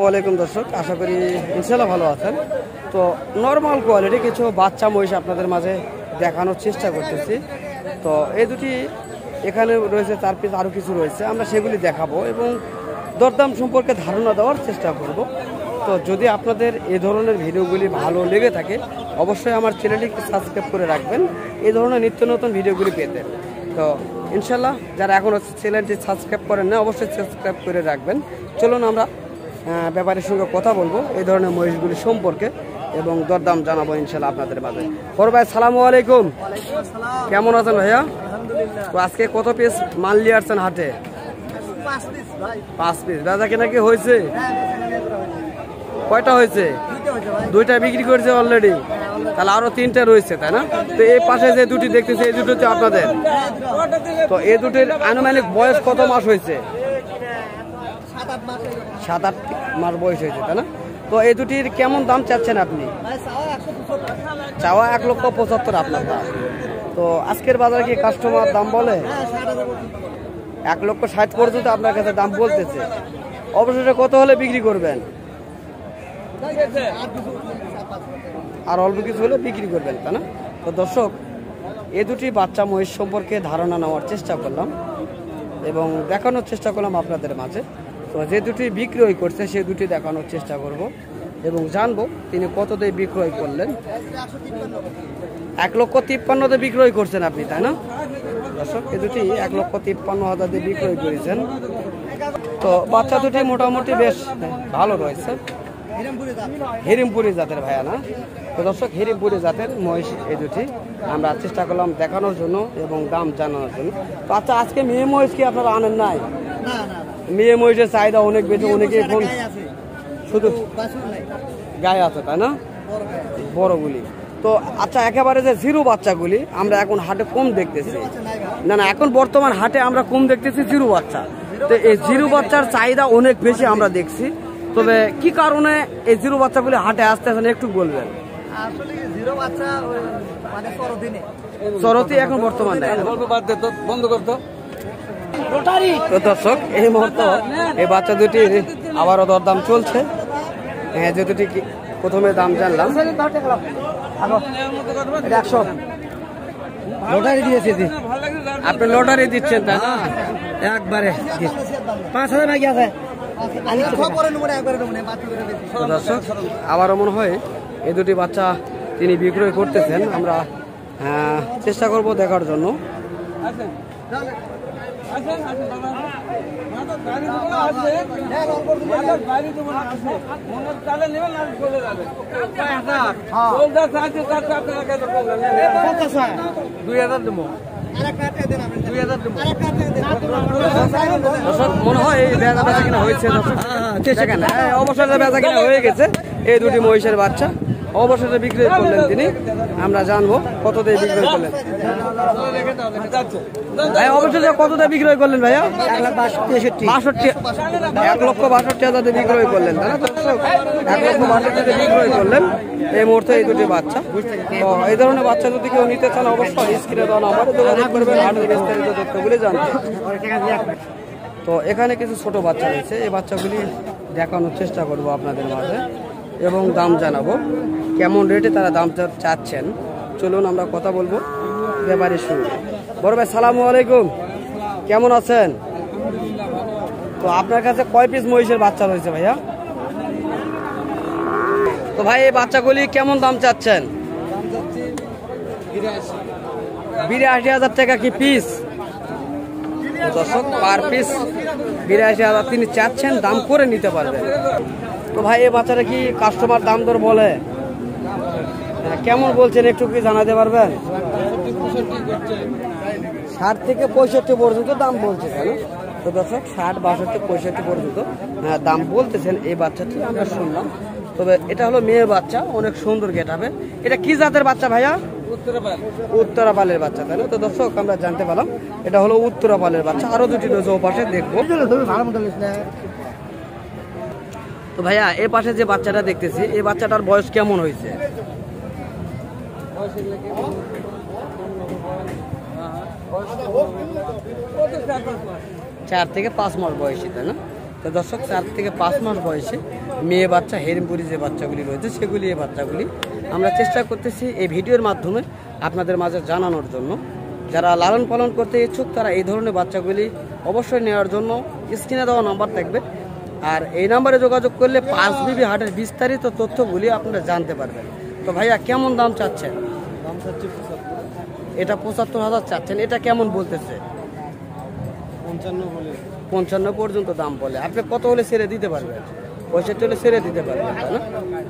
ওয়ালাইকুম দর্শক, আশা করি ইনশাআল্লাহ ভালো আছেন। তো নর্মাল কোয়ালিটি কিছু বাচ্চা মহিষ আপনাদের মাঝে দেখানোর চেষ্টা করতেছি। তো এই দুটি এখানে রয়েছে, 4 পিস আরও কিছু রয়েছে, আমরা সেগুলি দেখাবো এবং দরদাম সম্পর্কে ধারণা দেওয়ার চেষ্টা করব। তো যদি আপনাদের এই ধরনের ভিডিওগুলি ভালো লেগে থাকে অবশ্যই আমার চ্যানেলটিকে সাবস্ক্রাইব করে রাখবেন এই ধরনের নিত্য নতুন ভিডিওগুলি পেতে। তো ইনশাআল্লাহ যারা এখনও চ্যানেলটি সাবস্ক্রাইব করেন না অবশ্যই সাবস্ক্রাইব করে রাখবেন। চলুন আমরা ব্যাপারের সঙ্গে কথা বলবো এই ধরনের মহিষগুলি সম্পর্কে এবং দরদাম জানাবো ইনশাআল্লাহ আপনাদের মাঝে। বড় ভাই সালামু আলাইকুম, কেমন আছেন ভাইয়া? তো আজকে কত পিস মাল নিয়ে আসছেন হাটে? 5 পিস। বেচা কেনা কি হয়েছে? কয়টা হয়েছে? 2টা বিক্রি করেছে অলরেডি, তাহলে আরো 3টা রয়েছে, তাই না? তো এই পাশে যে দুটি দেখতেছি এই দুটো আপনাদের। তো এই দুটির আনুমানিক বয়স কত মাস হয়েছে? 7-8 মাস বয়স হয়েছে, তাই না? তো এই দুটির কেমন দাম চাচ্ছেন আপনি? চাওয়া 1,75,000 আপনার দাম। তো আজকের বাজারে কি কাস্টমার দাম বলে? 1,60,000 পর্যন্ত আপনার কাছে দাম বলতেছে। অবশেষে কত হলে বিক্রি করবেন? আর অল্প কিছু হলে বিক্রি করবেন, তাই না? তো দর্শক, এই দুটি বাচ্চা মহিষ সম্পর্কে ধারণা নেওয়ার চেষ্টা করলাম এবং দেখানোর চেষ্টা করলাম আপনাদের মাঝে। তো যে দুটি বিক্রয় করছে সে দুটি দেখানোর চেষ্টা করব এবং জানবো তিনি কত দিয়ে বিক্রয় করলেন। 1,53,000 দিয়ে বিক্রয় করছেন আপনি, তাই না? দর্শক, এই দুটি 1,53,000 দিয়ে বিক্রয় করেছেন। তো বাচ্চা দুটি মোটামুটি বেশ ভালো রয়েছে, হিরিমপুরি জাতের ভাইয়া না? তো দর্শক, হিরিমপুরি জাতের মহিষ এই দুটি আমরা চেষ্টা করলাম দেখানোর জন্য এবং দাম জানানোর জন্য। তো আচ্ছা, আজকে মেয়ে মহিষ কি আপনারা আনেন নাই? মেয়ে মহিষের চাহিদা অনেক বেশি, অনেকে এখন শুধু গায়ে আছে, তাই না? বড়গুলি। তো আচ্ছা, একেবারে যে জিরো বাচ্চাগুলি আমরা এখন হাটে কম দেখতেছি, না না, এখন বর্তমান হাটে আমরা কম দেখতেছি জিরো বাচ্চা। তো এই জিরো বাচ্চার চাহিদা অনেক বেশি আমরা দেখছি, তবে কি কারণে এই জিরো বাচ্চাগুলি হাটে আসতে আছেন একটু বলবেন? চরতি এখন বর্তমানে বন্ধ করতো। তো দর্শক, এই মুহূর্তে এই বাচ্চা দুটি আবারও দরদাম চলছে। হ্যাঁ, যে দুটি প্রথমে দাম জানলাম 100 লটারি দিয়েছে। আপনি লটারি দিচ্ছেন, তাই না? একবারে 5,000 বাকি আছে। দর্শক, আবারও মনে হয় এই দুটি বাচ্চা তিনি বিক্রয় করতেছেন, আমরা চেষ্টা করব দেখার জন্য। মনে হয় বেচা কিনা হয়েছে, অবসরে বেচা কিনা হয়ে গেছে। এই দুটি মহিষের বাচ্চা অবসরে বিক্রয় করলেন তিনি, আমরা জানবো কত দিয়ে বিক্রয় করলেন। অবশ্যই কত দিয়ে বিক্রয় করলেন ভাইয়া? 1,62,000 দিয়ে বিক্রয় করলেন, তাই না? 1,62,000 বিক্রয় করলেন এই মুহূর্তে এই দুটি বাচ্চা। তো এই ধরনের বাচ্চা যদি কেউ নিতে চান অবশ্যই স্ক্রিনে দেওয়া নাম্বারে যোগাযোগ করবেন হাটের বিস্তারিত তথ্যগুলি জানতে। তো এখানে কিছু ছোট বাচ্চা রয়েছে, এই বাচ্চাগুলি দেখানোর চেষ্টা করব আপনাদের মাঝে এবং দাম জানাবো কেমন রেটে তারা দাম চাচ্ছেন। চলুন আমরা কথা বলবো ব্যাপারের সঙ্গে। বড় ভাই সালামু আলাইকুম, কেমন আছেন? তো আপনার কাছে কয় পিস মহিষের বাচ্চা রয়েছে ভাইয়া? তো ভাই এই বাচ্চাগুলি কেমন দাম চাচ্ছেন? 82,000 টাকা কি পিস? দর্শক, পার পিস 82,000 তিনি চাচ্ছেন, দাম করে নিতে পারবেন। তো ভাই এই বাচ্চাটা কি কাস্টমার দাম দর বলে? কেমন বলছেন একটু কি জানাতে পারবেন? 60 থেকে 65 পর্যন্ত দাম বলছে, তাই না? তো দর্শক, 60, 62, 65 পর্যন্ত দাম বলতেছেন এই বাচ্চাটি আমরা শুনলাম। তবে এটা হলো মেয়ে বাচ্চা, অনেক সুন্দর গেট হবে। এটা কি জাতের বাচ্চা ভাইয়া? উত্তরাপালের বাচ্চা, তাই না? তো দর্শক, আমরা জানতে পারলাম এটা হলো উত্তরাপালের বাচ্চা। আরো দুটি রয়েছে ও পাশে, দেখবো। তো ভাইয়া এই পাশে যে বাচ্চাটা দেখতেছি এই বাচ্চাটার বয়স কেমন হয়েছে? 4 থেকে 5 মাস বয়সী, তাই না? তো দর্শক 4 থেকে 5 মাস বয়সে মেয়ে বাচ্চা হেরিমপুরি যে বাচ্চাগুলি রয়েছে সেগুলি এই বাচ্চাগুলি আমরা চেষ্টা করতেছি এই ভিডিওর মাধ্যমে আপনাদের মাঝে জানানোর জন্য। যারা লালন পালন করতে ইচ্ছুক তারা এই ধরনের বাচ্চাগুলি অবশ্যই নেওয়ার জন্য স্ক্রিনে দেওয়া নাম্বার থাকবে, আর এই নাম্বারে যোগাযোগ করলে 5 বিবি হাটের বিস্তারিত তথ্যগুলি আপনারা জানতে পারবেন। তো ভাইয়া কেমন দাম চাচ্ছেন? দাম চাচ্ছি এটা 75,000 চাচ্ছেন, এটা কেমন বলতেছে? 55 বলে। 55 পর্যন্ত দাম বলে। আপনি কত হলে ছেড়ে দিতে পারবেন? 65 হলে ছেড়ে দিতে পারবেন, তাই না?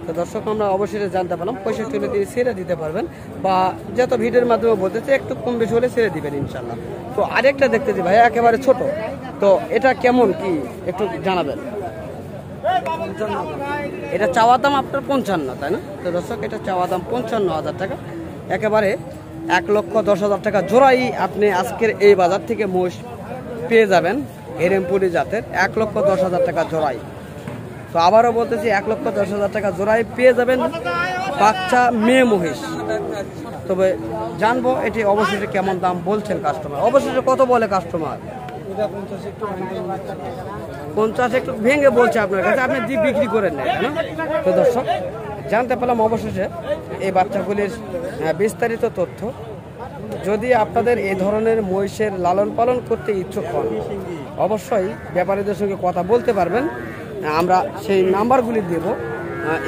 তো দর্শক আমরা অবশ্যই জানতে পারলাম 65 হলে দিয়ে ছেড়ে দিতে পারবেন, বা যত ভিডিওর মাধ্যমে বলতেছে একটু কম বেশি হলে ছেড়ে দিবেন ইনশাল্লাহ। তো আরেকটা দেখতেছি ভাই একেবারে ছোট, তো এটা কেমন কি একটু জানাবেন? এটা চাওয়া দাম আপনার 55, তাই না? তো দর্শক এটা চাওয়া দাম 55,000 টাকা, একেবারে 1,10,000 টাকা জোড়াই আপনি আজকের এই বাজার থেকে মোষ পেয়ে যাবেন হেরেমপুরি জাতের 1,10,000 টাকা জোড়াই। তো আবারও বলতেছি 1,10,000 টাকা জোড়াই পেয়ে যাবেন বাচ্চা মেয়ে মহিষ। তবে জানবো এটি অবশেষে কেমন দাম বলছেন কাস্টমার, অবশেষে কত বলে কাস্টমার? 50 একটু ভেঙে বলছে আপনার কাছে, আপনি দিয়ে বিক্রি করেন না, তাই না? তো দর্শক জানতে পারলাম অবশেষে এই বাচ্চাগুলির বিস্তারিত তথ্য। যদি আপনাদের এই ধরনের মহিষের লালন পালন করতে ইচ্ছুক হন অবশ্যই ব্যাপারীদের সঙ্গে কথা বলতে পারবেন, আমরা সেই নাম্বারগুলি দেব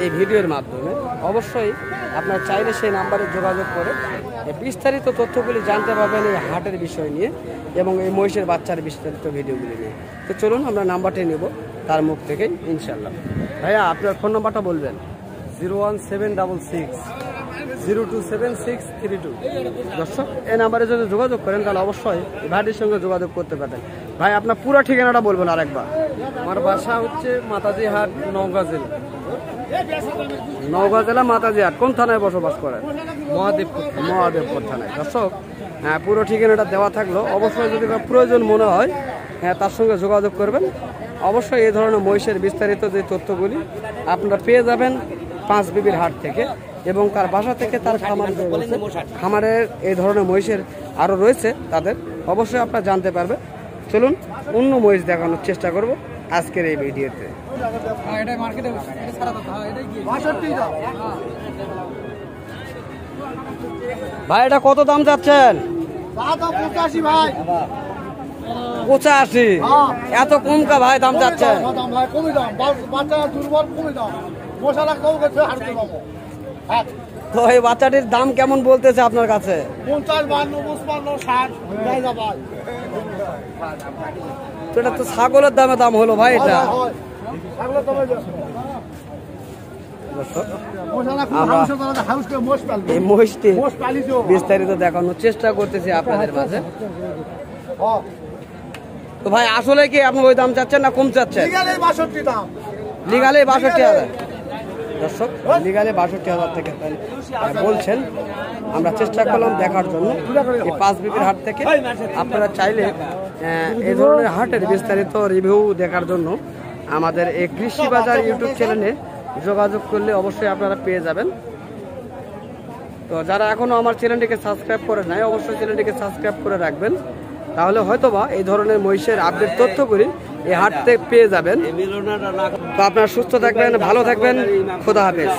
এই ভিডিওর মাধ্যমে। অবশ্যই আপনার চাইলে সেই নাম্বারে যোগাযোগ করে বিস্তারিত তথ্যগুলি জানতে পারবেন এই হাটের বিষয় নিয়ে এবং এই মহিষের বাচ্চার বিস্তারিত ভিডিওগুলি নিয়ে। তো চলুন আমরা নাম্বারটি নেব তার মুখ থেকেই ইনশাল্লাহ। ভাইয়া আপনার ফোন নাম্বারটা বলবেন। 01766 0277632। দর্শক এই নাম্বারে যদি যোগাযোগ করেন তাহলে অবশ্যই ভাইটির সঙ্গে যোগাযোগ করতে পারেন। ভাই আপনার পুরো ঠিকানাটা বলবেন আরেকবার। আমার বাসা হচ্ছে মাতাজি হাট, নওগাঁ জেলা। নওগাঁ জেলা মাতাজি হাট। কোন থানায় বসবাস করেন? মহাদেবপুর। মহাদেবপুর থানায়। দর্শক পুরো ঠিকানাটা দেওয়া থাকলো, অবশ্যই যদি প্রয়োজন মনে হয় তার সঙ্গে যোগাযোগ করবেন। অবশ্যই এই ধরনের মহিষের বিস্তারিত যে তথ্যগুলি আপনারা পেয়ে যাবেন 5 বিবির হাট থেকে, এবং তার বাসা থেকে তার খামারের এই ধরনের মহিষের আরও রয়েছে তাদের, অবশ্যই আপনারা জানতে পারবেন। চলুন অন্য মহিষ দেখানোর চেষ্টা করব আজকের এই ভিডিওতে। ভাই এটা কত দাম যাচ্ছেন? 85। এত কম কা ভাই দাম যাচ্ছেন? তো এই বাচ্চাটির দাম কেমন বলতেছে আপনার কাছে? 50, 52, 55, 60 তো এটা তো ছাগলের দাম হলো ভাই। এটা এই মহিষটি বিস্তারিত দেখানোর চেষ্টা করতেছি আপনাদের মাঝে। তো ভাই আসলে কি আপনি ওই দাম চাচ্ছেন না কম চাচ্ছেন? লিগালে 62,000। দর্শক লিগালে 62,000 থেকে বলছেন। আমরা চেষ্টা করলাম দেখার জন্য এই 5 বিবির হাট থেকে। আপনারা চাইলে এই ধরনের হাটের বিস্তারিত রিভিউ দেখার জন্য আমাদের এই কৃষি বাজার ইউটিউব চ্যানেলে যোগাযোগ করলে অবশ্যই আপনারা পেয়ে যাবেন। তো যারা এখনো আমার চ্যানেলটিকে সাবস্ক্রাইব করে নাই অবশ্যই চ্যানেলটিকে সাবস্ক্রাইব করে রাখবেন, তাহলে হয়তোবা এই ধরনের মহিষের আপডেট তথ্যগুলি এই হাট থেকে পেয়ে যাবেন। তো আপনারা সুস্থ থাকবেন, ভালো থাকবেন, খোদা হাফেজ।